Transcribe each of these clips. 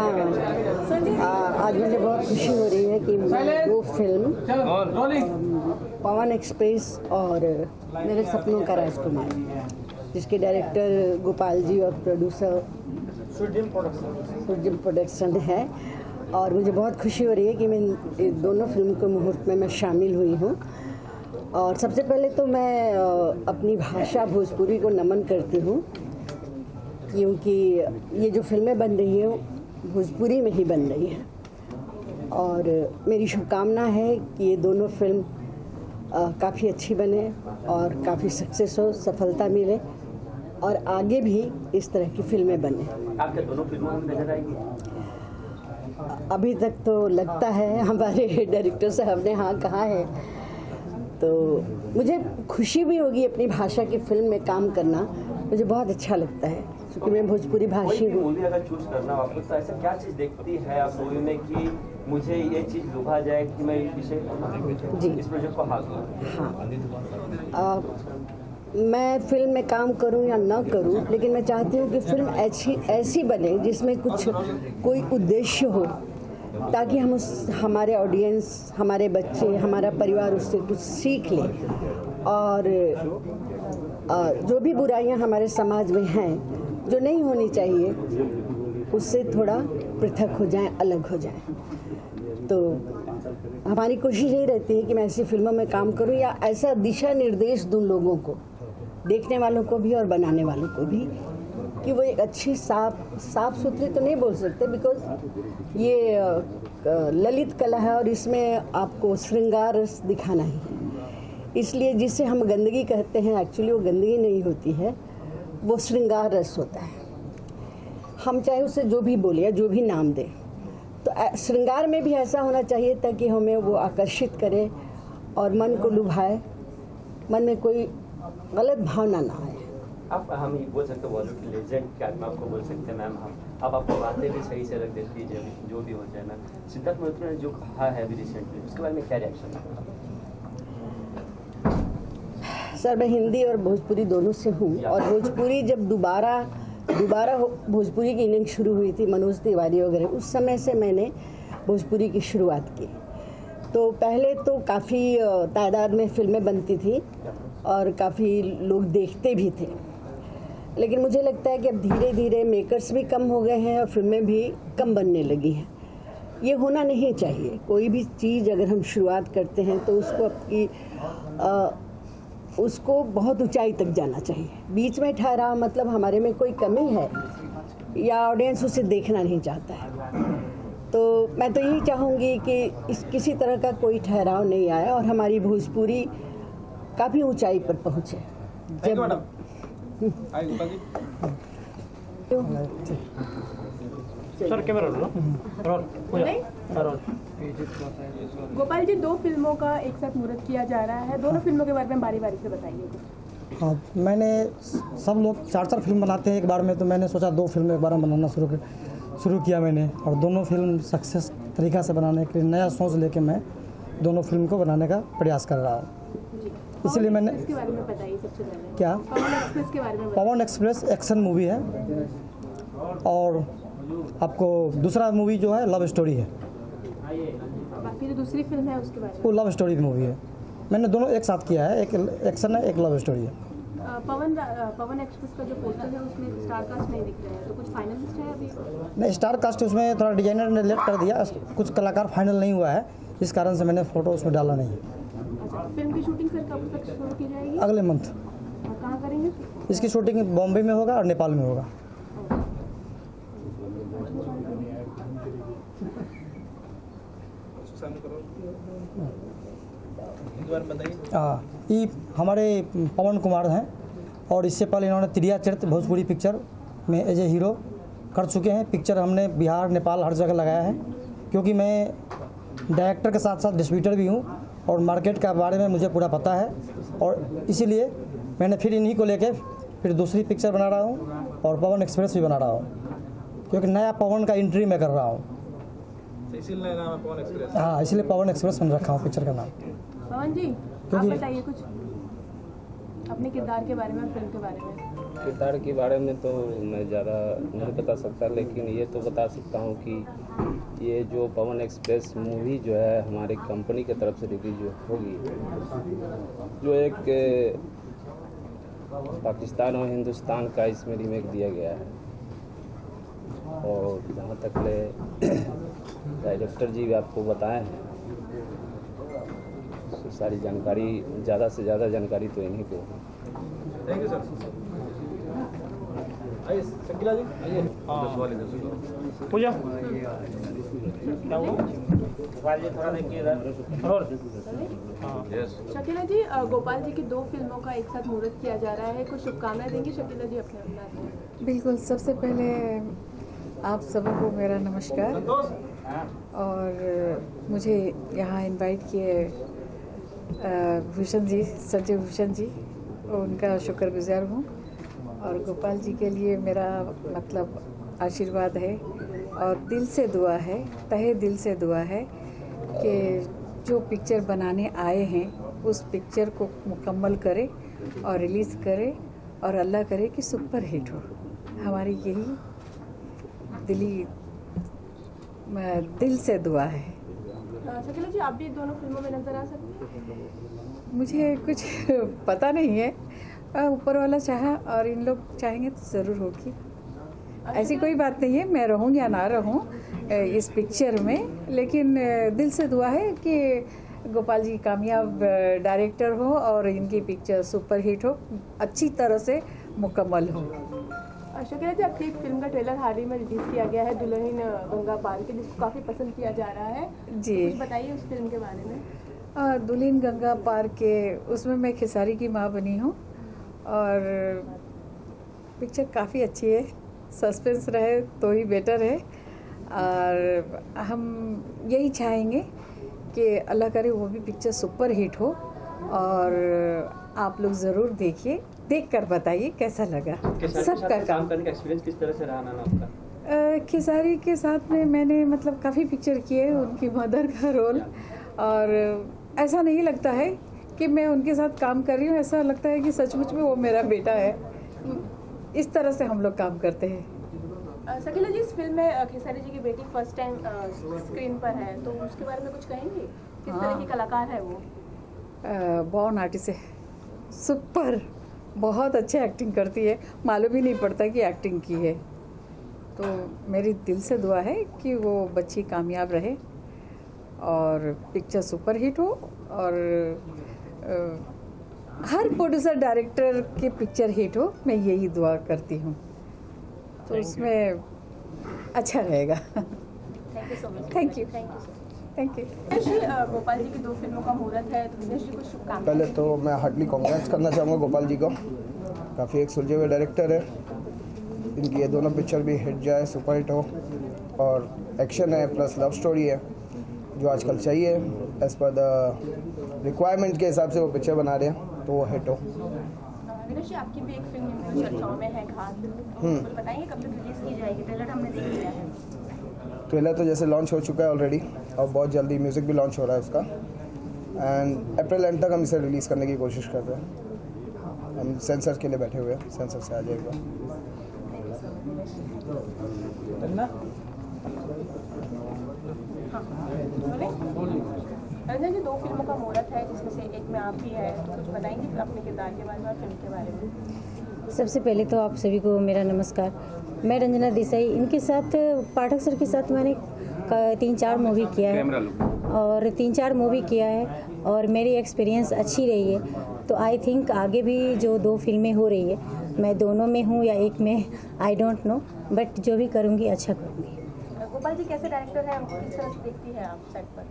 हाँ, आज मुझे बहुत खुशी हो रही है कि वो फिल्म पवन एक्सप्रेस और मेरे सपनों का राजकुमार, जिसके डायरेक्टर गोपाल जी और प्रोड्यूसर सुरजिम प्रोडक्शन है, और मुझे बहुत खुशी हो रही है कि मैं दोनों फिल्म के मुहूर्त में मैं शामिल हुई हूँ। और सबसे पहले तो मैं अपनी भाषा भोजपुरी को नमन करती हूँ, क्योंकि ये जो फिल्में बन रही हैं भोजपुरी में ही बन रही हैं, और मेरी शुभकामना है कि ये दोनों फिल्म काफ़ी अच्छी बने और काफ़ी सक्सेस हो, सफलता मिले और आगे भी इस तरह की फिल्में बने। आपके दोनों फिल्मों में नजर आएगी? अभी तक तो लगता है, हमारे डायरेक्टर साहब ने हाँ कहा है, तो मुझे खुशी भी होगी अपनी भाषा की फिल्म में काम करना, मुझे बहुत अच्छा लगता है क्योंकि मैं भोजपुरी भाषी हूँ। मूवी अगर चूज करना आपको तो ऐसा क्या चीज़ देखती है आप मूवी में कि मुझे ये चीज़ लुभा जाए कि मैं इस प्रोजेक्ट को हाथ दूँ? हाँ, मैं फिल्म में काम करूं या ना करूं, लेकिन मैं चाहती हूं कि फिल्म ऐसी बने जिसमें कोई उद्देश्य हो, ताकि हमारे ऑडियंस, हमारे बच्चे, हमारा परिवार उससे कुछ सीख ले, और जो भी बुराइयां हमारे समाज में हैं जो नहीं होनी चाहिए उससे थोड़ा पृथक हो जाएं, अलग हो जाएं। तो हमारी कोशिश यही रहती है कि मैं ऐसी फिल्मों में काम करूं या ऐसा दिशा निर्देश दूं लोगों को, देखने वालों को भी और बनाने वालों को भी, कि वो एक अच्छी साफ सुथरी तो नहीं बोल सकते, बिकॉज ये ललित कला है और इसमें आपको श्रृंगार रस दिखाना ही है। इसलिए जिसे हम गंदगी कहते हैं, एक्चुअली वो गंदगी नहीं होती है, वो श्रृंगार रस होता है। हम चाहे उसे जो भी बोले या जो भी नाम दें, तो श्रृंगार में भी ऐसा होना चाहिए ताकि हमें वो आकर्षित करे और मन को लुभाए, मन में कोई गलत भावना ना आए। आप हम बोल सकते हैं बॉलीवुड की लेजेंड क्या आपको बोल सकते हैं मैम, हम अब आपको बातें भी सही से रख देती है, जो भी हो जाए ना। सिद्धार्थ मल्होत्रा ने जो कहा है अभी रिसेंटली, उसके बारे में क्या रिएक्शन है? सर, मैं हिंदी और भोजपुरी दोनों से हूँ, और भोजपुरी जब दोबारा भोजपुरी की इनिंग शुरू हुई थी, मनोज तिवारी वगैरह, उस समय से मैंने भोजपुरी की शुरुआत की। तो पहले तो काफ़ी तादाद में फिल्में बनती थी और काफ़ी लोग देखते भी थे, लेकिन मुझे लगता है कि अब धीरे धीरे मेकर्स भी कम हो गए हैं और फिल्में भी कम बनने लगी हैं। ये होना नहीं चाहिए। कोई भी चीज़ अगर हम शुरुआत करते हैं तो उसको बहुत ऊंचाई तक जाना चाहिए। बीच में ठहराव मतलब हमारे में कोई कमी है या ऑडियंस उसे देखना नहीं चाहता है, तो मैं तो यही चाहूँगी कि किसी तरह का कोई ठहराव नहीं आया और हमारी भोजपुरी काफ़ी ऊंचाई पर पहुँचे। सर कैमरा गोपाल जी, 2 फिल्मों का एक साथ मुहूर्त किया जा रहा है, दोनों फिल्मों के बारे में बारी बारी से बताइए। हाँ, मैंने सब लोग 4 फिल्म बनाते हैं एक बार में, तो मैंने सोचा 2 फिल्म एक बार में बनाना शुरू किया मैंने, और दोनों फिल्म सक्सेस तरीक़ा से बनाने के लिए नया सोच लेके मैं दोनों फिल्म को बनाने का प्रयास कर रहा हूँ। इसलिए मैंने इसके बारे में बताइए सबसे पहले। क्या? पवन एक्सप्रेस के बारे में। पवन एक्सप्रेस एक्शन मूवी है, और आपको दूसरा मूवी जो है लव स्टोरी है। बाकी जो दूसरी फिल्म है उसके बारे में? वो लव स्टोरी की मूवी है। मैंने दोनों एक साथ किया है, एक एक्शन है, एक लव स्टोरी है। पवन एक्सप्रेस का जो पोस्टर है उसमें स्टार कास्ट नहीं दिख रहा है, तो कुछ फाइनलिस्ट है अभी? नहीं, स्टार कास्ट उसमें थोड़ा डिजाइनर ने लेट कर दिया, कुछ कलाकार फाइनल नहीं हुआ है, इस कारण से मैंने फ़ोटो उसमें डाला नहीं। अच्छा, फिल्म की शूटिंग फिर कब तक शुरू की जाएगी? अगले मंथ। कहाँ करेंगे इसकी शूटिंग बॉम्बे में होगा और नेपाल में होगा। ये हमारे पवन कुमार हैं, और इससे पहले इन्होंने त्रिया चरित्र भोजपुरी पिक्चर में एज ए हीरो कर चुके हैं। पिक्चर हमने बिहार, नेपाल हर जगह लगाया है, क्योंकि मैं डायरेक्टर के साथ साथ डिस्ट्रीब्यूटर भी हूँ और मार्केट के बारे में मुझे पूरा पता है, और इसीलिए मैंने फिर इन्हीं को लेके फिर दूसरी पिक्चर बना रहा हूँ और पवन एक्सप्रेस भी बना रहा हूँ, क्योंकि नया पवन का एंट्री मैं कर रहा हूँ। इसीलिए नाम है पवन एक्सप्रेस। हाँ, इसलिए पवन एक्सप्रेस मैंने रखा हूँ पिक्चर का नाम। पवन जी, आप बताइए कुछ अपने किरदार के बारे में और फिल्म के बारे में। किरदार के बारे में तो मैं ज़्यादा नहीं बता सकता, लेकिन ये तो बता सकता हूँ कि ये जो पवन एक्सप्रेस मूवी जो है हमारी कंपनी की तरफ से रिलीज होगी, जो एक पाकिस्तान और हिंदुस्तान का इसमें रीमेक दिया गया है। और जहाँ तक ले डायरेक्टर जी भी आपको बताए हैं, तो सारी जानकारी, ज़्यादा से ज़्यादा जानकारी तो इन्हीं को है। Thank you sir. आइए शकीला जी, आइए। पूजा क्या हुआ? थोड़ा देखिए इधर। और शकीला जी, गोपाल जी की 2 फिल्मों का एक साथ मुहूर्त किया जा रहा है, कुछ शुभकामनाएं देंगी शकीला जी अपने अंदाज में? बिल्कुल, सबसे पहले आप सबको मेरा नमस्कार। और मुझे यहाँ इनवाइट किए भूषण जी, संजय भूषण जी, उनका शुक्रगुजार हूँ। और गोपाल जी के लिए मेरा मतलब आशीर्वाद है और दिल से दुआ है, तहे दिल से दुआ है कि जो पिक्चर बनाने आए हैं उस पिक्चर को मुकम्मल करें और रिलीज़ करें, और अल्लाह करे कि सुपर हिट हो। हमारी यही दिल से दुआ है। शकीला जी, आप भी दोनों फिल्मों में नजर आ सकती हैं? मुझे कुछ पता नहीं है, ऊपर वाला चाहा और इन लोग चाहेंगे तो ज़रूर होगी। ऐसी कोई बात नहीं है, मैं रहूँ या ना रहूँ इस पिक्चर में, लेकिन दिल से दुआ है कि गोपाल जी कामयाब डायरेक्टर हो और इनकी पिक्चर सुपर हिट हो, अच्छी तरह से मुकम्मल हो। शकीला जी, आपकी एक फिल्म का ट्रेलर हाल ही में रिलीज किया गया है, दुल्हन गंगा पार के, जिसको काफ़ी पसंद किया जा रहा है जी। कुछ बताइए उस फिल्म के बारे में। दुल्हन गंगा पार के, उसमें मैं खेसारी की माँ बनी हूँ और पिक्चर काफ़ी अच्छी है, सस्पेंस रहे तो ही बेटर है। और हम यही चाहेंगे कि अल्लाह करे वो भी पिक्चर सुपर हिट हो, और आप लोग ज़रूर देखिए, देख कर बताइए कैसा लगा। सबका काम करने का एक्सपीरियंस किस तरह से रहा नाना आपका? खेसारी के साथ में मैंने मतलब काफ़ी पिक्चर किए, उनकी मदर का रोल, और ऐसा नहीं लगता है कि मैं उनके साथ काम कर रही हूँ, ऐसा लगता है कि सचमुच में वो मेरा बेटा है। इस तरह से हम लोग काम करते हैं। शकीला जी, इस फिल्म में खेसारी जी की बेटी फर्स्ट टाइम स्क्रीन पर है, तो उसके बारे में कुछ कहेंगे? किस तरह की कलाकार है वो? बॉर्न आर्टिस्ट है, सुपर, बहुत अच्छे एक्टिंग करती है, मालूम ही नहीं पड़ता कि एक्टिंग की है। तो मेरी दिल से दुआ है कि वो बच्ची कामयाब रहे और पिक्चर सुपर हिट हो, और हर प्रोड्यूसर डायरेक्टर की पिक्चर हिट हो, मैं यही दुआ करती हूँ। तो उसमें अच्छा रहेगा। Thank you so much. Thank you. Gopal ji की 2 फिल्मों का मुहूर्त है, तो दिनेश जी को शुभकामनाएं। पहले तो मैं हार्टली कांग्रेट्स करना चाहूँगा गोपाल जी को, काफ़ी एक सुलझे हुए डायरेक्टर है। इनकी ये दोनों पिक्चर भी हिट जाए, सुपर हिट हो, और एक्शन है प्लस लव स्टोरी है जो आजकल चाहिए, एज पर द रिक्वायरमेंट के हिसाब से वो पिक्चर बना रहे हैं, तो वो हिट हो। दिनेश जी, आपकी भी एक फिल्म चर्चाओं में है, घात, तो बताइए कब तक रिलीज की जाएगी? ट्रेलर हमने देख लिया है। ट्रेलर तो जैसे लॉन्च हो चुका है ऑलरेडी, और बहुत जल्दी म्यूज़िक भी लॉन्च हो रहा है उसका, एंड अप्रैल एंड तक हम इसे रिलीज़ करने की कोशिश कर रहे हैं। हम सेंसर के लिए बैठे हुए हैं, सेंसर से आ जाएगा। रंजन जी, 2 फिल्मों का मुहूर्त है, जिसमें से एक में आप भी है, तो कुछ बताएंगे अपने किरदार के बारे में और फिल्म के बारे में? सबसे पहले तो आप सभी को मेरा नमस्कार। मैं रंजना देसाई, इनके साथ पाठक सर के साथ मैंने 3-4 मूवी किया है, और 3-4 मूवी किया है, और मेरी एक्सपीरियंस अच्छी रही है। तो आई थिंक आगे भी जो 2 फिल्में हो रही है, मैं दोनों में हूँ या एक में, आई डोंट नो, बट जो भी करूँगी अच्छा करूँगी। गोपाल जी कैसे डायरेक्टर है, हमको किस तरह से देखती है आप सेट पर?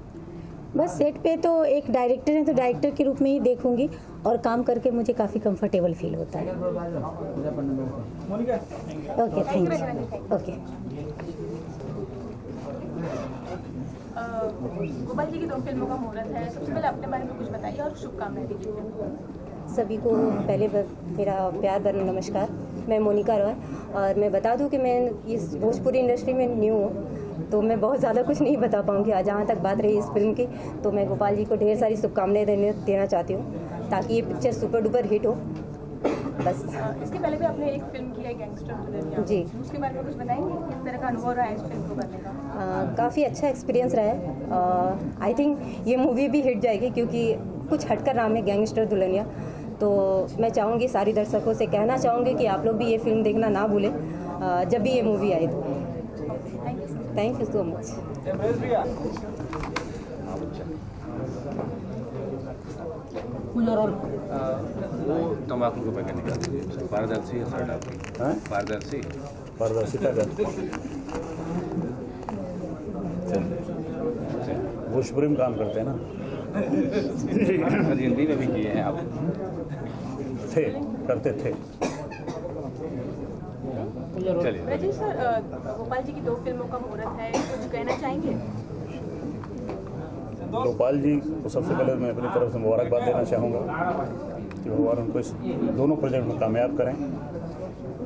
बस सेट पे तो एक डायरेक्टर है, तो डायरेक्टर के रूप में ही देखूंगी, और काम करके मुझे काफ़ी कंफर्टेबल फील होता है। Okay, thank you. Okay. Gopal ji की 2 फिल्मों का मुहूर्त है, सबसे पहले अपने बारे में कुछ बताइए और शुभकामनाएं दीजिए। सभी को पहले मेरा प्यार भरा नमस्कार। मैं मोनिका रॉय, और मैं बता दूं कि मैं इस भोजपुरी इंडस्ट्री में न्यू हूँ, तो मैं बहुत ज़्यादा कुछ नहीं बता पाऊँगी। आज जहाँ तक बात रही इस फिल्म की, तो मैं गोपाल जी को ढेर सारी शुभकामनाएं देना चाहती हूँ, ताकि ये पिक्चर सुपर डुपर हिट हो। बस। इसके पहले भी आपने एक फिल्म की है गैंगस्टर दुल्हनिया जी। उसके बारे में कुछ बताएंगे किस तरह का अनुभव रहा है इस फिल्म को करने का? काफ़ी अच्छा एक्सपीरियंस रहा है। आई थिंक ये मूवी भी हिट जाएगी क्योंकि कुछ हटकर नाम है गैंगस्टर दुल्हनिया। तो मैं चाहूँगी सारी दर्शकों से कहना चाहूँगी कि आप लोग भी ये फिल्म देखना ना भूलें जब भी ये मूवी आए तो। Thank you so much. वो तंबाकू के पैकेट निकाल पारदर्शी है सर आपकी? पारदर्शी पारदर्शिता का भोजपुरी में काम करते हैं ना। हिंदी में भी किए हैं आप? थे, करते थे। चलिए रजनीश सर, गोपाल जी की 2 फिल्मों का मुहूर्त है, कुछ कहना चाहेंगे? गोपाल जी को सबसे पहले मैं अपनी तरफ से मुबारकबाद देना चाहूँगा कि भगवान उनको इस दोनों प्रोजेक्ट में कामयाब करें।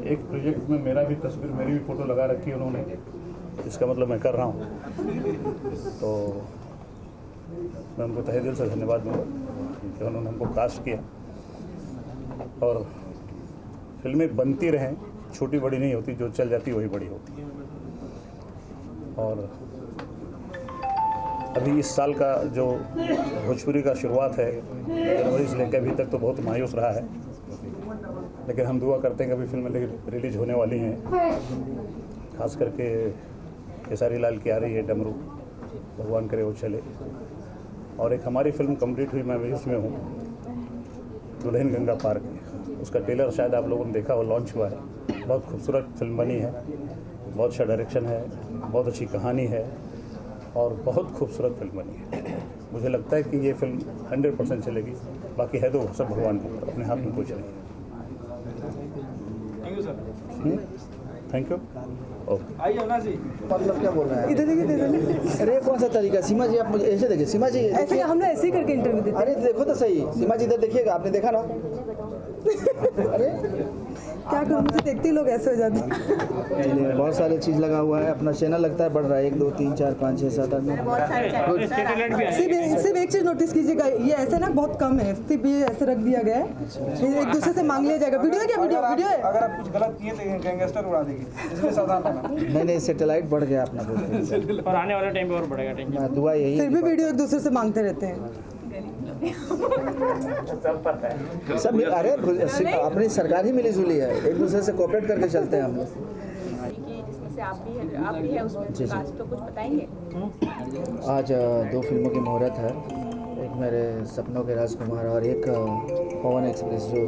एक प्रोजेक्ट में मेरा भी तस्वीर, मेरी भी फ़ोटो लगा रखी है उन्होंने, इसका मतलब मैं कर रहा हूँ, तो मैं उनको तहे दिल से धन्यवाद दूँगा कि उन्होंने हमको कास्ट किया। और फिल्में बनती रहें, छोटी बड़ी नहीं होती, जो चल जाती वही बड़ी होती है। और अभी इस साल का जो भोजपुरी का शुरुआत है जनवरी से लेकर अभी तक तो बहुत मायूस रहा है, लेकिन हम दुआ करते हैं कि अभी फिल्में रिलीज होने वाली हैं। खास करके खेसारी लाल की आ रही है डमरू, भगवान करे वो चले। और एक हमारी फिल्म कंप्लीट हुई, मैं भी उसमें हूँ, दुल्हन गंगा पार की। उसका ट्रेलर शायद आप लोगों ने देखा, वो लॉन्च हुआ है। बहुत खूबसूरत फिल्म बनी है, बहुत अच्छा डायरेक्शन है, बहुत अच्छी कहानी है और बहुत खूबसूरत फिल्म बनी है। मुझे लगता है कि ये फिल्म 100% चलेगी। बाकी है तो सब भगवान को, अपने हाथ में कुछ नहीं। Thank you sir. Thank you. Okay, आइए अविनाश जी। मतलब क्या बोल रहे हैं? इधर देखिए, इधर देखिए। अरे कौन सा तरीका? सीमा जी आप मुझे ऐसे देखिए। सीमा जी ऐसे हमने ऐसे ही करके इंटरव्यू दी। अरे देखो तो सही। सीमा जी इधर देखिएगा, आपने देखा ना? अरे क्या करूँ, मुझे देखते ही लोग ऐसे हो जाते हैं। बहुत सारी चीज़ लगा हुआ है, अपना चैनल लगता है बढ़ रहा है, 1 2 3 4 5 6 7 8 बहुत सारे चैनल। सिर्फ एक चीज़ नोटिस कीजिएगा, ये ऐसे ना बहुत कम है, सिर्फ ये ऐसे रख दिया गया है, ये एक दूसरे से मांग लिया जाएगा। वीडियो है क्या? वीडियो है। अगर आप कुछ गलत किए तो गैंगस्टर उड़ा देगी, इसलिए सावधान रहना। नहीं, सैटेलाइट बढ़ गया अपना दोस्त। और आने वाले टाइम पे और बढ़ेगा। मैं दुआ यही फिर भी वीडियो एक दूसरे से मांगते रहते हैं। सब अरे अपनी सरकार ही मिली जुली है, एक दूसरे से कोऑपरेट करके चलते हैं हम लोग। जिसमें से आप भी है उसमें कास्ट, तो कुछ बताएंगे? आज 2 फिल्मों की मुहूर्त है, एक मेरे सपनों के राजकुमार और एक पवन एक्सप्रेस जो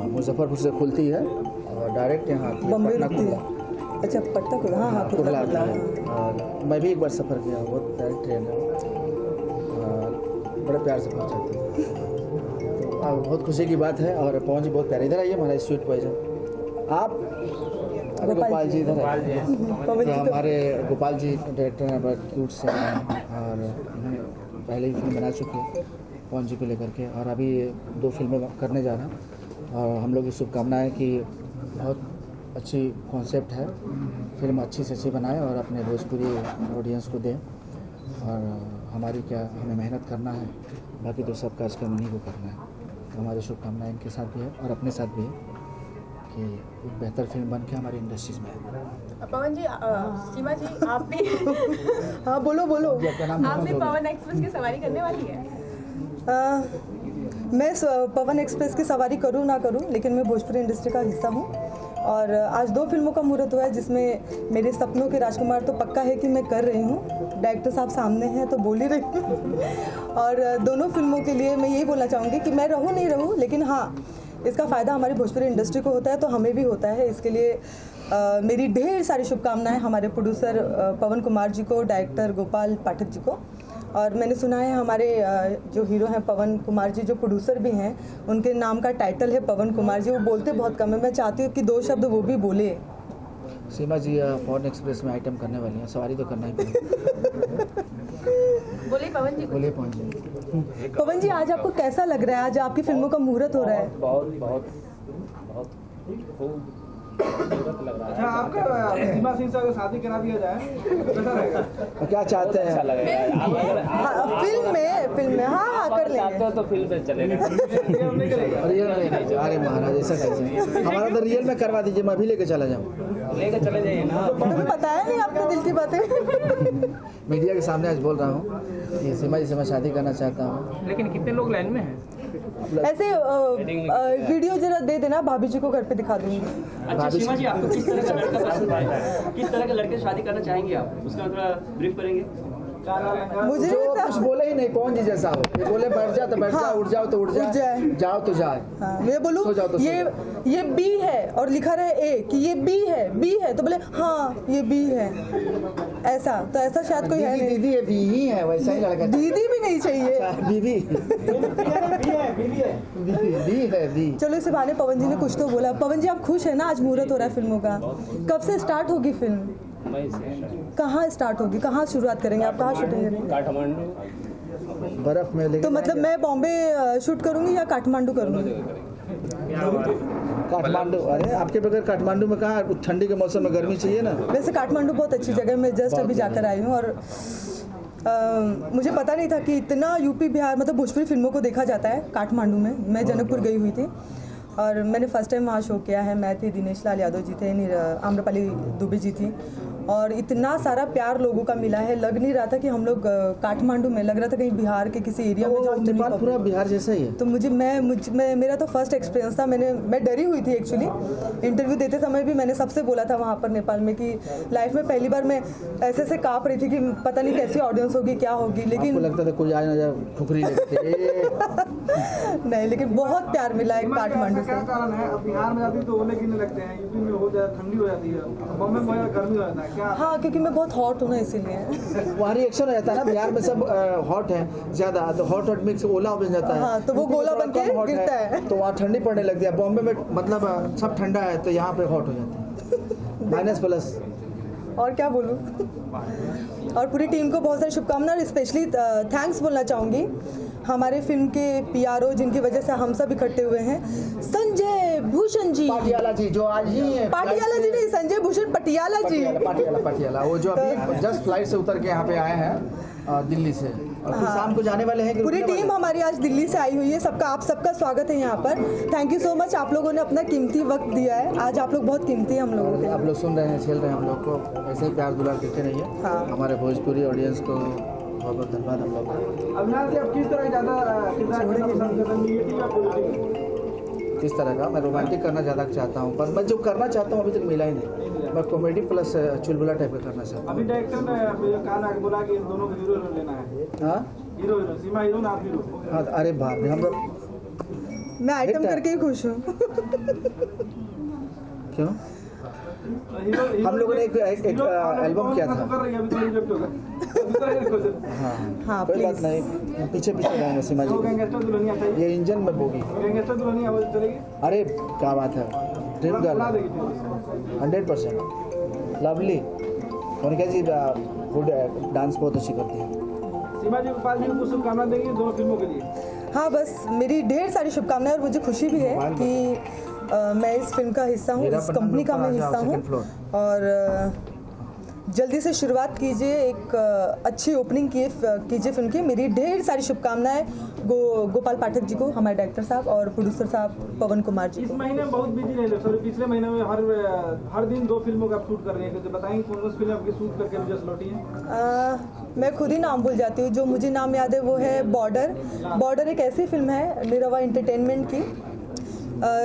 मुजफ्फरपुर से खुलती है और डायरेक्ट यहाँ पटना खुला। अच्छा, पटना खुला। हाँ, खुला। मैं भी एक बार सफ़र किया, बहुत डायरेक्ट ट्रेन है, बड़े प्यार से पहुँचाते हैं, तो बहुत खुशी की बात है। और पवन जी बहुत प्यारे। इधर आइए, हमारा स्वीट पॉइजन आप। अरे गोपाल जी इधर है। तो हमारे गोपाल जी डायरेक्टर हैं, बड़े क्यूट से हैं और उन्होंने पहले ही फिल्म बना चुके हैं पवन जी को लेकर के, और अभी 2 फिल्में करने जा रहे हैं। और हम लोग की शुभकामनाएँ कि बहुत अच्छी कॉन्सेप्ट है, फिल्म अच्छी से अच्छी बनाए और अपने भोजपुरी ऑडियंस को दें। और हमारी क्या, हमें मेहनत करना है, बाकी तो सब काज काम उन्हीं को करना है। तो हमारी शुभकामनाएं इनके साथ भी है और अपने साथ भी है कि एक बेहतर फिल्म बन के हमारी इंडस्ट्रीज में है। पवन जी, सीमा जी, आप भी हाँ, बोलो। आप भी पवन एक्सप्रेस की सवारी करने वाली है? मैं पवन एक्सप्रेस की सवारी करूँ ना करूँ, लेकिन मैं भोजपुरी इंडस्ट्री का हिस्सा हूँ। और आज 2 फिल्मों का मुहूर्त हुआ है, जिसमें मेरे सपनों के राजकुमार तो पक्का है कि मैं कर रही हूँ। डायरेक्टर साहब सामने हैं तो बोल ही रही हूँ। और दोनों फिल्मों के लिए मैं यही बोलना चाहूँगी कि मैं रहूँ नहीं रहूँ, लेकिन हाँ, इसका फ़ायदा हमारी भोजपुरी इंडस्ट्री को होता है तो हमें भी होता है। इसके लिए मेरी ढेर सारी शुभकामनाएँ हमारे प्रोड्यूसर पवन कुमार जी को, डायरेक्टर गोपाल पाठक जी को। और मैंने सुना है हमारे जो हीरो हैं पवन कुमार जी, जो प्रोड्यूसर भी हैं, उनके नाम का टाइटल है पवन कुमार जी। वो बोलते बहुत कम है, मैं चाहती हूँ कि 2 शब्द वो भी बोले। सीमा जी पवन एक्सप्रेस में आइटम करने वाली हैं, सवारी तो करना ही पड़ेगा। बोले पवन जी। बोले पवन जी। पवन जी, आज आपको कैसा लग रहा है? आज आपकी फिल्मों का मुहूर्त हो रहा है। बहुत खूब अच्छा, आपका सीमा सिंह से अगर शादी करा दिया जाए तो कैसा रहेगा? क्या चाहते हैं? फिल्म में हाँ कर लेंगे तो फिल्म में चलेगा। रियल नहीं, अरे महाराज ऐसा कैसे? हमारा तो रियल में करवा दीजिए, मैं भी लेके चला जाऊँ। लेके चले जाइए ना। तुम्हें बताया नहीं आपने दिल की बातें। मीडिया के सामने आज बोल रहा हूँ कि सीमा जी से मैं शादी करना चाहता हूँ। लेकिन कितने लोग लाइन में हैं? ऐसे वीडियो जरा दे देना, भाभी जी को घर पे दिखा दूंगी। अच्छा सीमा जी, आपको किस तरह का लड़का पसंद है? किस तरह के लड़के से शादी करना चाहेंगे आप? उसका थोड़ा ब्रीफ करेंगे। मुझे जो कुछ बोले ही नहीं, कौन जी जैसा हो, ये बोले बैठ जा तो बैठ जा, उठ जाओ तो उठ जाए, जाओ तो जाए। हाँ, मैं बोलूँ तो ये बी है और लिखा रहे ए कि ये बी है तो बोले हाँ ये बी है, ऐसा तो ऐसा शायद कोई है नहीं। दीदी ये बी ही है, वैसा ही लड़का। दीदी भी नहीं चाहिए, बीवी बी है बी। चलो इसे बहाने पवन जी ने कुछ तो बोला। पवन जी आप खुश है ना? आज मुहूर्त हो रहा है फिल्मों का, कब से स्टार्ट होगी फिल्म? कहाँ स्टार्ट होगी, कहाँ शुरुआत करेंगे आप, कहाँ शूटिंग करेंगे? काठमांडू बर्फ में। तो मतलब मैं बॉम्बे शूट करूँगी या काठमांडू करूँगी? काठमांडू। अरे आपके बगैर काठमांडू में कहाँ, ठंडी के मौसम में गर्मी चाहिए ना। वैसे काठमांडू बहुत अच्छी जगह है, मैं जस्ट अभी जाकर आई हूँ और मुझे पता नहीं था कि इतना यूपी बिहार मतलब भोजपुरी फिल्मों को देखा जाता है काठमांडू में। मैं जनकपुर गई हुई थी और मैंने फर्स्ट टाइम वहाँ शो किया है। मैं थी, दिनेश लाल यादव जी थे, आम्रपाली दुबे जी थी और इतना सारा प्यार लोगों का मिला है। लग नहीं रहा था कि हम लोग काठमांडू में, लग रहा था कहीं बिहार के किसी एरिया में। नेपाल पूरा बिहार जैसा ही है। तो मेरा तो फर्स्ट एक्सपीरियंस था। मैं डरी हुई थी एक्चुअली। इंटरव्यू देते समय भी मैंने सबसे बोला था वहाँ पर नेपाल में कि लाइफ में पहली बार मैं ऐसे काँप रही थी कि पता नहीं कैसी ऑडियंस होगी, क्या होगी। लेकिन लगता था कोई आए ना जाए ठुकरी नहीं, लेकिन बहुत प्यार मिला है काठमांडू से। क्या कारण है? अब बिहार में जाती तो ओले गिरने लगते हैं, यूपी में हो जाए ठंडी हो जाती है, बॉम्बे में गर्मी हो जाता है क्या? हाँ, क्योंकि मैं बहुत हॉट हूँ ना, इसीलिए। वहाँ रिएक्शन हो जाता है ना, बिहार में सब हॉट है ज्यादा, तो हॉट मिक्स ओला बन जाता है। हाँ, तो वो गोला बन के गिरता है, तो वहाँ ठंडी पड़ने लगती है। बॉम्बे में मतलब सब ठंडा है, तो यहाँ पे हॉट हो जाता है, माइनस प्लस। और क्या बोलूँ। और पूरी टीम को बहुत सारी शुभकामनाएं और स्पेशली थैंक्स बोलना चाहूँगी हमारे फिल्म के पीआरओ जिनकी वजह से हम सब इकट्ठे हुए हैं। संजय भूषण जी, पाटियाला जी, जो आज ही है। पाटियाला जी नहीं, संजय भूषण पटियाला जी। पाटियाला वो जो अभी जस्ट फ्लाइट से उतर के यहाँ पे आए हैं दिल्ली से, और फिर शाम को जाने वाले हैं। पूरी टीम हमारी आज दिल्ली से आई हुई है। आप सबका स्वागत है यहाँ पर। थैंक यू सो मच, आप लोगों ने अपना कीमती वक्त दिया है। आज आप लोग बहुत कीमती हैं हम लोगों के। आप लोग सुन रहे हैं, झेल रहे हैं हम लोग को, ऐसे ही प्यार दुलार देते रहिए। हाँ। हमारे भोजपुरी ऑडियंस को बहुत बहुत धन्यवाद हम लोग। अविनाश जी, आप किस तरह ज़्यादा किस तरह का? मैं रोमांटिक करना ज़्यादा चाहता हूँ, पर मैं जो करना चाहता हूँ अभी तक मिला ही नहीं। मैं कॉमेडी प्लस चुलबुला टाइप का करना चाहता हूँ। अभी डायरेक्टर ने कहा बोला कि दोनों को हीरो लेना है। हाँ, हीरो सीमा हीरो ना आप हीरो। हाँ, अरे बाप रे, हम लोग मैं आइटम करके ही खुश हूँ। क्यों? हम लोगों ने एक एल्बम किया था। हाँ, कोई बात नहीं, पीछे रहेंगे सीमा जी। ये इंजन में बोगी। अरे क्या बात है, ड्रीम गर्ल 100%। लवली मोनिका जी गुड डांस बहुत अच्छी करती है। सीमा जी गोपाल जी को शुभकामनाएं देंगे दोनों फिल्मों के लिए। हाँ, बस मेरी ढेर सारी शुभकामनाएं और मुझे खुशी भी है कि मैं इस फिल्म का हिस्सा हूँ, इस कंपनी का मैं हिस्सा हूँ। और जल्दी से शुरुआत कीजिए, एक अच्छी ओपनिंग कीजिए फिल्म की। मेरी ढेर सारी शुभकामनाएं गोपाल पाठक जी को, हमारे डायरेक्टर साहब और प्रोड्यूसर साहब पवन कुमार जी को। इस महीने बहुत बिजी रहे, सॉरी पिछले महीने में हर दिन 2 फिल्मों का शूट कर रहे हैं, तो बताएंगे कौन सी फिल्म आपकी शूट करके मुझे लौटी है? मैं खुद ही नाम भूल जाती हूँ, जो मुझे नाम याद है वो है बॉर्डर एक ऐसी फिल्म है निरवा एंटरटेनमेंट की,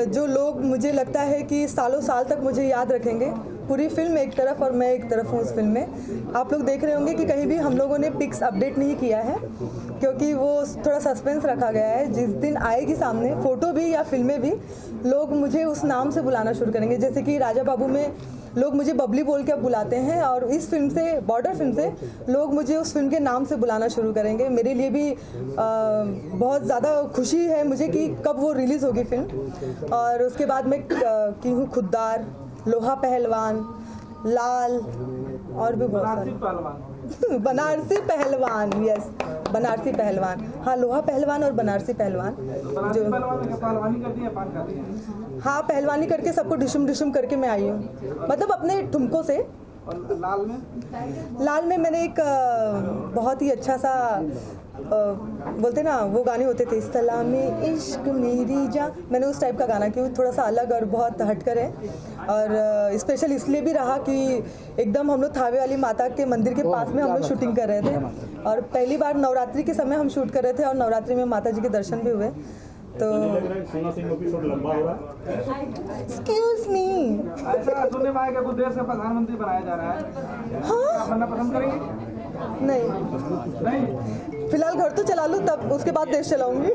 जो लोग मुझे लगता है कि सालों साल तक मुझे याद रखेंगे। पूरी फिल्म एक तरफ और मैं एक तरफ हूँ उस फिल्म में। आप लोग देख रहे होंगे कि कहीं भी हम लोगों ने पिक्स अपडेट नहीं किया है, क्योंकि वो थोड़ा सस्पेंस रखा गया है। जिस दिन आएगी सामने फोटो भी या फिल्में भी, लोग मुझे उस नाम से बुलाना शुरू करेंगे। जैसे कि राजा बाबू में लोग मुझे बबली बोल के अब बुलाते हैं, और इस फिल्म से, बॉर्डर फिल्म से, लोग मुझे उस फिल्म के नाम से बुलाना शुरू करेंगे। मेरे लिए भी बहुत ज़्यादा खुशी है मुझे कि कब वो रिलीज़ होगी फिल्म। और उसके बाद मैं की हूँ खुद्दार, लोहा पहलवान, लाल, और भी बहुत सारे। बनारसी पहलवान, यस, बनारसी पहलवान, हाँ, लोहा पहलवान और बनारसी पहलवान जो पहलवानी करती है, पान खाती है। हाँ, पहलवानी करके सबको डिशम डिशम करके मैं आई हूँ, मतलब अपने ठुमकों से। और लाल में मैंने एक बहुत ही अच्छा सा बोलते ना वो गाने होते थे, सलामी इश्क मेरी जान, मैंने उस टाइप का गाना किया, थोड़ा सा अलग और बहुत हटकर है। और स्पेशल इसलिए भी रहा कि एकदम हम लोग थावे वाली माता के मंदिर के पास में हम लोग शूटिंग कर रहे थे और पहली बार नवरात्रि के समय हम शूट कर रहे थे और नवरात्रि में माता जी के दर्शन भी हुए। तो एक्सक्यूज मी, ऐसा सुनने में आया कि देश का प्रधानमंत्री बनाया जा रहा है, हाँ, बनना पसंद करेंगे? नहीं, फिलहाल घर तो चला लूँ, तब उसके बाद देश चलाऊंगी।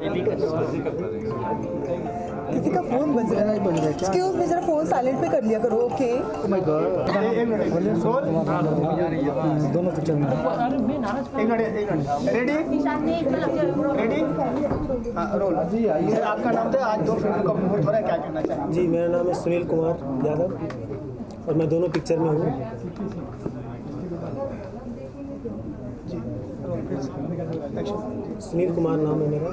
किसी का फोन बज रहा है, एक्सक्यूज मी, जरा फोन साइलेंट पे कर लिया करो। ओके, दोनों पिक्चर में रेडी रोल जी। सर, आपका नाम था, आज 2 फिल्मों का मुहूर्त हो रहा है, क्या कहना चाहेंगे? जी, मेरा नाम है सुनील कुमार यादव और मैं दोनों पिक्चर में हूँ। सुनील कुमार नाम है मेरा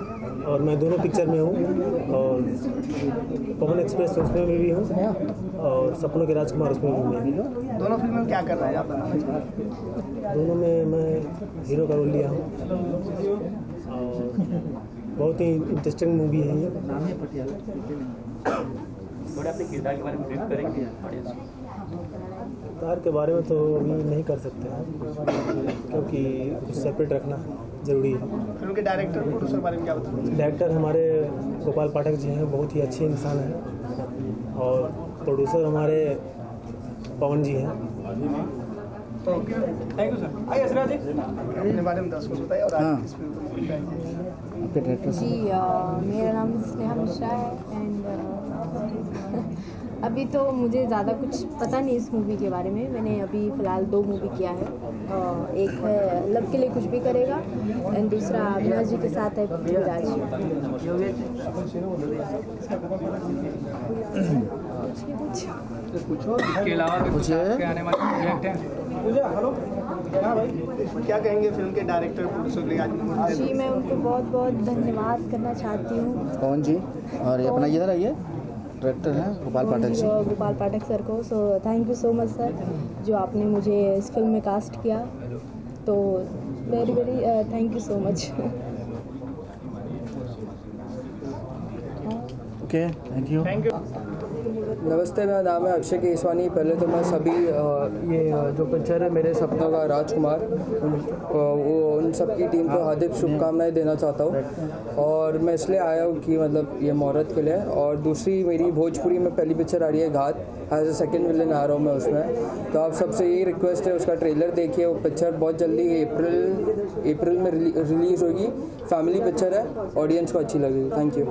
और मैं दोनों पिक्चर में हूँ और पवन एक्सप्रेस उसमें भी हूँ और सपनों के राजकुमार उसमें भी हूँ। दोनों फिल्म में क्या कर रहे हैं आप? दोनों में मैं हीरो का रोल लिया हूँ और बहुत ही इंटरेस्टिंग मूवी है ये। थोड़ा अपने किरदार के बारे में ब्रीफ करेंगे ऑडियंस को? किरदार के बारे में तो अभी नहीं कर सकते हैं क्योंकि कुछ सेपरेट रखना ज़रूरी है। फिल्म के डायरेक्टर प्रोड्यूसर बारे में क्या बताएंगे? डायरेक्टर हमारे गोपाल पाठक जी हैं, बहुत ही अच्छे इंसान हैं और प्रोड्यूसर हमारे पवन जी हैं। Thank you sir. आइए असरा जी, अपने बारे में 10 कुछ बताइए और आज किस फिल्म को जी, मेरा नाम स्नेहा मिश्रा है एंड अभी तो मुझे ज़्यादा कुछ पता नहीं इस मूवी के बारे में। मैंने अभी फ़िलहाल 2 मूवी किया है, एक है लव के लिए कुछ भी करेगा एंड दूसरा अविनाश जी के साथ है पृथ्वीराज। इसके अलावा कुछ आने वाले प्रोजेक्ट हैं? हेलो, हाँ भाई, क्या कहेंगे फिल्म के डायरेक्टर प्रोड्यूसर के लिए आज? जी, मैं उनको बहुत बहुत धन्यवाद करना चाहती हूँ। कौन जी? और ये अपना इधर आइए, डायरेक्टर हैं गोपाल पाठक जी। गोपाल पाठक सर को so thank you so much sir, जो आपने मुझे इस फिल्म में कास्ट किया, तो very very thank you so much. Okay, thank you. नमस्ते, मेरा नाम है अक्षय केसवानी। पहले तो मैं सभी ये जो पिक्चर है मेरे सपनों का राजकुमार, वो उन सब की टीम को हार्दिक शुभकामनाएं देना चाहता हूँ और मैं इसलिए आया हूँ कि मतलब ये मुहूर्त के लिए। और दूसरी मेरी भोजपुरी में पहली पिक्चर आ रही है घात, एज ए सेकेंड विलन आ रहा हूँ मैं उसमें। तो आप सबसे यही रिक्वेस्ट है, उसका ट्रेलर देखिए। वो पिक्चर बहुत जल्दी अप्रैल में रिलीज़ होगी। फैमिली पिक्चर है, ऑडियंस को अच्छी लगेगी। Thank you.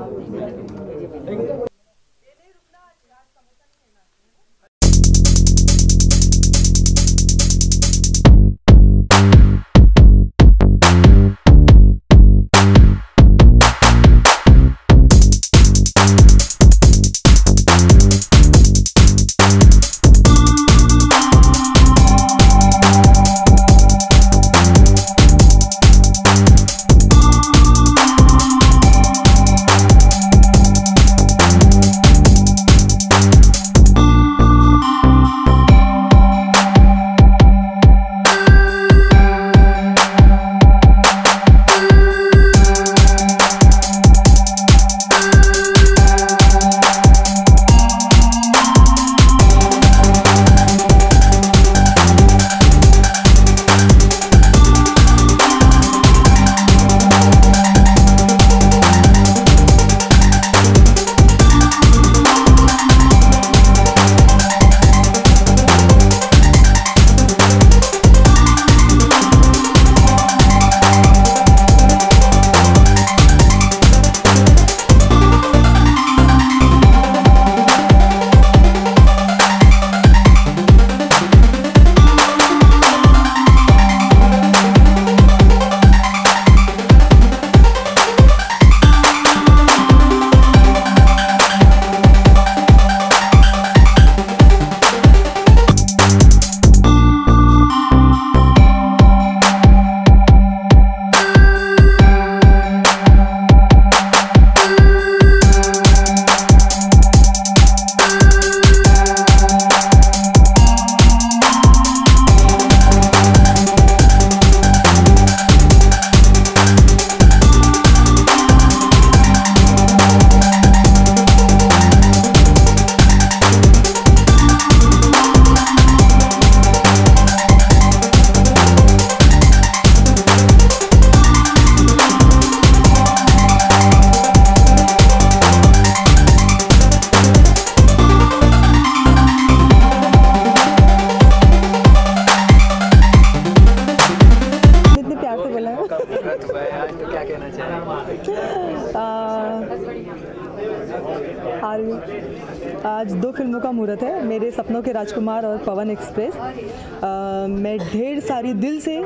मुहूर्त हुआ है आज, तो क्या कहना चाहेंगे? आज 2 फिल्मों का मुहूर्त है, मेरे सपनों के राजकुमार और पवन एक्सप्रेस। मैं ढेर सारी दिल से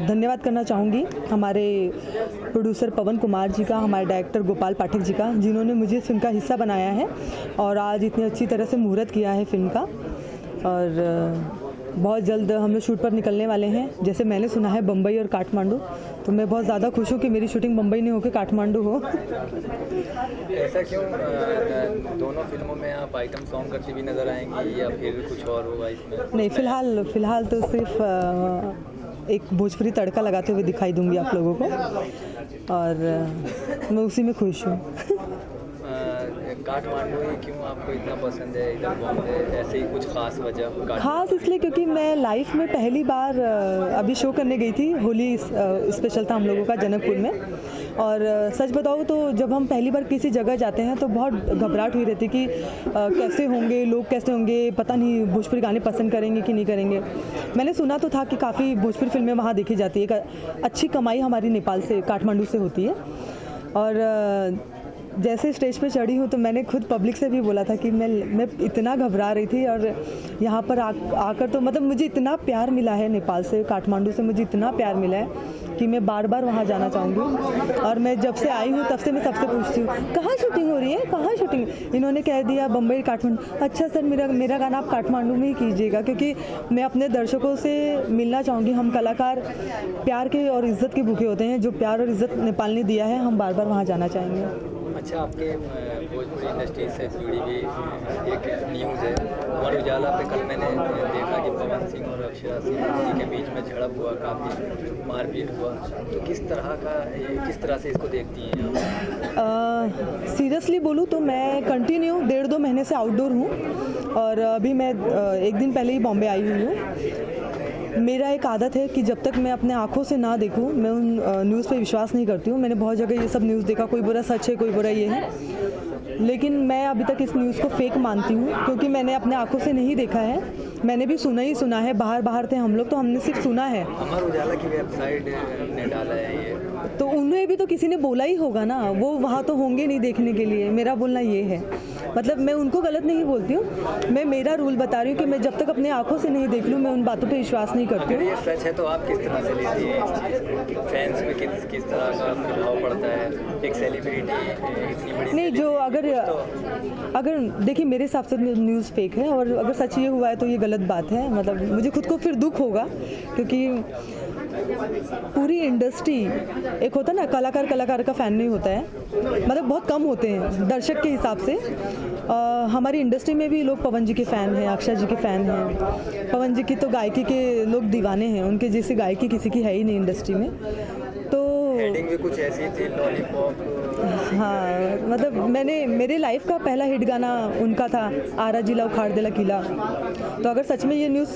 धन्यवाद करना चाहूँगी हमारे प्रोड्यूसर पवन कुमार जी का, हमारे डायरेक्टर गोपाल पाठक जी का, जिन्होंने मुझे फिल्म का हिस्सा बनाया है और आज इतनी अच्छी तरह से मुहूर्त किया है फिल्म का। और बहुत जल्द हम लोग शूट पर निकलने वाले हैं। जैसे मैंने सुना है बम्बई और काठमांडू, तो मैं बहुत ज़्यादा खुश हूँ कि मेरी शूटिंग बम्बई नहीं होकर काठमांडू हो। ऐसा क्यों? दोनों फिल्मों में आप आइटम सॉन्ग करती भी नज़र आएंगी या फिर कुछ और होगा इसमें? नहीं, फ़िलहाल तो सिर्फ एक भोजपुरी तड़का लगाते हुए दिखाई दूंगी आप लोगों को, और मैं उसी में खुश हूँ। काठमांडू ही क्यों आपको इतना पसंद है, इधर बॉम्बे? ऐसे ही कुछ खास वजह? खास इसलिए क्योंकि मैं लाइफ में पहली बार अभी शो करने गई थी। होली स्पेशल था हम लोगों का जनकपुर में, और सच बताऊँ तो जब हम पहली बार किसी जगह जाते हैं तो बहुत घबराहट हुई रहती कि कैसे होंगे लोग, कैसे होंगे, पता नहीं भोजपुरी गाने पसंद करेंगे कि नहीं करेंगे। मैंने सुना तो था कि काफ़ी भोजपुरी फिल्में वहाँ देखी जाती है, अच्छी कमाई हमारी नेपाल से, काठमांडू से होती है। और जैसे स्टेज पे चढ़ी हूँ तो मैंने खुद पब्लिक से भी बोला था कि मैं इतना घबरा रही थी, और यहाँ पर आकर तो मतलब मुझे इतना प्यार मिला है नेपाल से, काठमांडू से मुझे इतना प्यार मिला है कि मैं बार बार वहाँ जाना चाहूँगी। और मैं जब से आई हूँ तब से मैं सबसे पूछती हूँ कहाँ शूटिंग हो रही है, कहाँ शूटिंग? इन्होंने कह दिया बम्बई काठमांडू। अच्छा सर, मेरा गाना आप काठमांडू में ही कीजिएगा, क्योंकि मैं अपने दर्शकों से मिलना चाहूँगी। हम कलाकार प्यार के और इज़्ज़त के भूखे होते हैं, जो प्यार और इज़्ज़त नेपाल ने दिया है, हम बार बार वहाँ जाना चाहेंगे। अच्छा, आपके भोजपुरी इंडस्ट्री से जुड़ी हुई एक न्यूज़ है, अमर उजाला पे कल मैंने देखा कि पवन सिंह और अक्षरा सिंह के बीच में झड़प हुआ, काफ़ी मारपीट हुआ, तो किस तरह से इसको देखती हैं? सीरियसली बोलूँ तो मैं कंटिन्यू 1.5-2 महीने से आउटडोर हूँ, और अभी मैं 1 दिन पहले ही बॉम्बे आई हुई हूँ। मेरा एक आदत है कि जब तक मैं अपने आँखों से ना देखूं, मैं उन न्यूज़ पे विश्वास नहीं करती हूँ। मैंने बहुत जगह ये सब न्यूज़ देखा, कोई बुरा सच है, कोई बुरा ये है, लेकिन मैं अभी तक इस न्यूज़ को फेक मानती हूँ, क्योंकि मैंने अपने आँखों से नहीं देखा है। मैंने भी सुना ही सुना है, बाहर थे हम लोग, तो हमने सिर्फ सुना है। अमर उजाला की वेबसाइट ने डाला है ये, तो उन्हें भी तो किसी ने बोला ही होगा ना, वो वहाँ तो होंगे नहीं देखने के लिए। मेरा बोलना ये है, मतलब मैं उनको गलत नहीं बोलती हूँ, मैं मेरा रूल बता रही हूँ कि मैं जब तक अपने आँखों से नहीं देख लूँ, मैं उन बातों पे विश्वास नहीं करती हूँ। अगर ये सच है तो आप किस तरह से लेती हैं? फैंस में किस तरह का प्रभाव पड़ता है? एक सेलिब्रिटी इतनी बड़ी नहीं, जो अगर देखिए, मेरे हिसाब से न्यूज़ फेक है, और अगर सच ये हुआ है तो ये गलत बात है। मतलब मुझे खुद को फिर दुख होगा, क्योंकि पूरी इंडस्ट्री, एक होता है ना कलाकार का फ़ैन नहीं होता है, मतलब बहुत कम होते हैं दर्शक के हिसाब से। हमारी इंडस्ट्री में भी लोग पवन जी के फ़ैन हैं, अक्षय जी के फ़ैन हैं। पवन जी की तो गायकी के लोग दीवाने हैं, उनके जैसी गायकी किसी की है ही नहीं इंडस्ट्री में। तो हेडिंग भी कुछ ऐसी थी, लॉलीपॉप। हाँ, मतलब मेरे लाइफ का पहला हिट गाना उनका था, आरा जिला उखाड़ देला किला। तो अगर सच में ये न्यूज़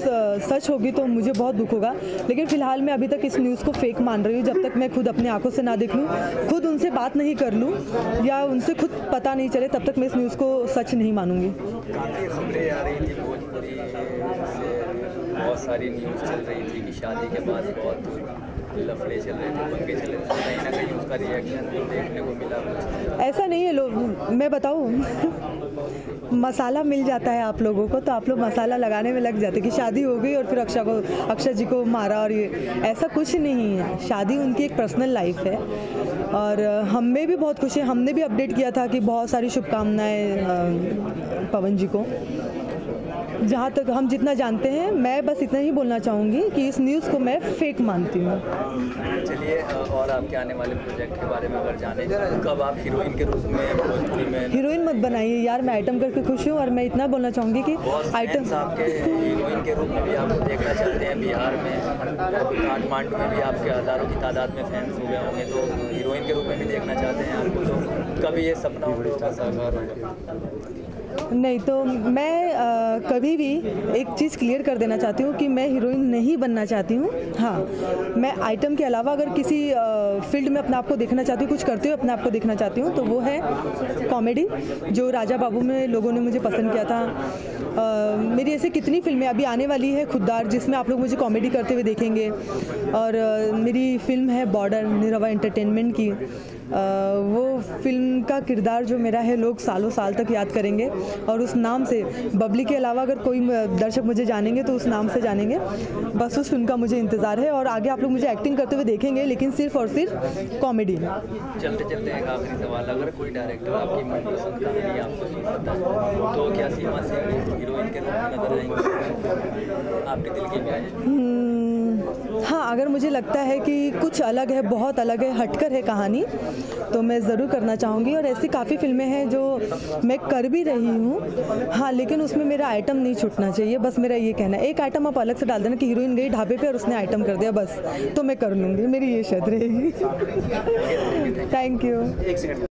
सच होगी तो मुझे बहुत दुख होगा, लेकिन फ़िलहाल मैं अभी तक इस न्यूज़ को फेक मान रही हूँ। जब तक मैं खुद अपने आंखों से ना देख लूँ, खुद उनसे बात नहीं कर लूँ, या उनसे खुद पता नहीं चले, तब तक मैं इस न्यूज़ को सच नहीं मानूंगी। काफ़ी खबरें आ रही थी भोजपुरी से, बहुत सारी न्यूज़ चल रही थी कि शादी के बाद बहुत लफड़े चल रहे थे, पंगे चल रहे थे, कहीं ना कहीं उसका रिएक्शन देखने को मिला। ऐसा नहीं है, लोग, मैं बताऊँ मसाला मिल जाता है आप लोगों को, तो आप लोग मसाला लगाने में लग जाते कि शादी हो गई और फिर अक्षय जी को मारा, और ये ऐसा कुछ नहीं है। शादी उनकी एक पर्सनल लाइफ है, और हमें भी बहुत खुशी है। हमने भी अपडेट किया था कि बहुत सारी शुभकामनाएं पवन जी को। जहाँ तक हम जितना जानते हैं, मैं बस इतना ही बोलना चाहूँगी कि इस न्यूज़ को मैं फेक मानती हूँ। चलिए, और आपके आने वाले प्रोजेक्ट के बारे में अगर जाने, कब आप हीरोइन के रूप में भोजपुरी में? हीरोइन मत बनाइए यार, मैं आइटम करके खुश हूँ, और मैं इतना बोलना चाहूँगी कि आइटम आपके हीरोइन के रूप में भी आपको देखना चाहते हैं। बिहार में, काठमांडू में भी आपके हज़ारों की तादाद में फैंस हो गए होंगे, तो हीरोइन के रूप में भी देखना चाहते हैं आपको, तो कभी ये सपना साकार होगा? नहीं तो मैं कभी भी एक चीज़ क्लियर कर देना चाहती हूँ कि मैं हीरोइन नहीं बनना चाहती हूँ। हाँ, मैं आइटम के अलावा अगर किसी फील्ड में अपने आप को देखना चाहती हूँ, कुछ करते हुए अपने आप को देखना चाहती हूँ, तो वो है कॉमेडी, जो राजा बाबू में लोगों ने मुझे पसंद किया था। मेरी ऐसे कितनी फिल्में अभी आने वाली है, खुददार, जिसमें आप लोग मुझे कॉमेडी करते हुए देखेंगे। और मेरी फिल्म है बॉर्डर, निरवा एंटरटेनमेंट की। वो फिल्म का किरदार जो मेरा है लोग सालों साल तक याद करेंगे, और उस नाम से बबली के अलावा अगर कोई दर्शक मुझे जानेंगे तो उस नाम से जानेंगे। बस उस फिल्म का मुझे इंतज़ार है, और आगे आप लोग मुझे एक्टिंग करते हुए देखेंगे, लेकिन सिर्फ और सिर्फ कॉमेडी। चलते चलते एक आखिरी सवाल, अगर कोई डायरेक्टर आपकी मनपसंद कहानी आपको सुनाता है तो क्या सीमा से हीरोइन के रूप में नजर आएंगे आपके दिल की प्यारी? हाँ, अगर मुझे लगता है कि कुछ अलग है, बहुत अलग है, हटकर है कहानी, तो मैं ज़रूर करना चाहूँगी। और ऐसी काफ़ी फिल्में हैं जो मैं कर भी रही हूँ। हाँ, लेकिन उसमें मेरा आइटम नहीं छूटना चाहिए, बस मेरा ये कहना है। एक आइटम आप अलग से डाल देना कि हीरोइन गई ढाबे पे और उसने आइटम कर दिया, बस तो मैं कर लूँगी, मेरी ये शर्त रहेगी। Thank you.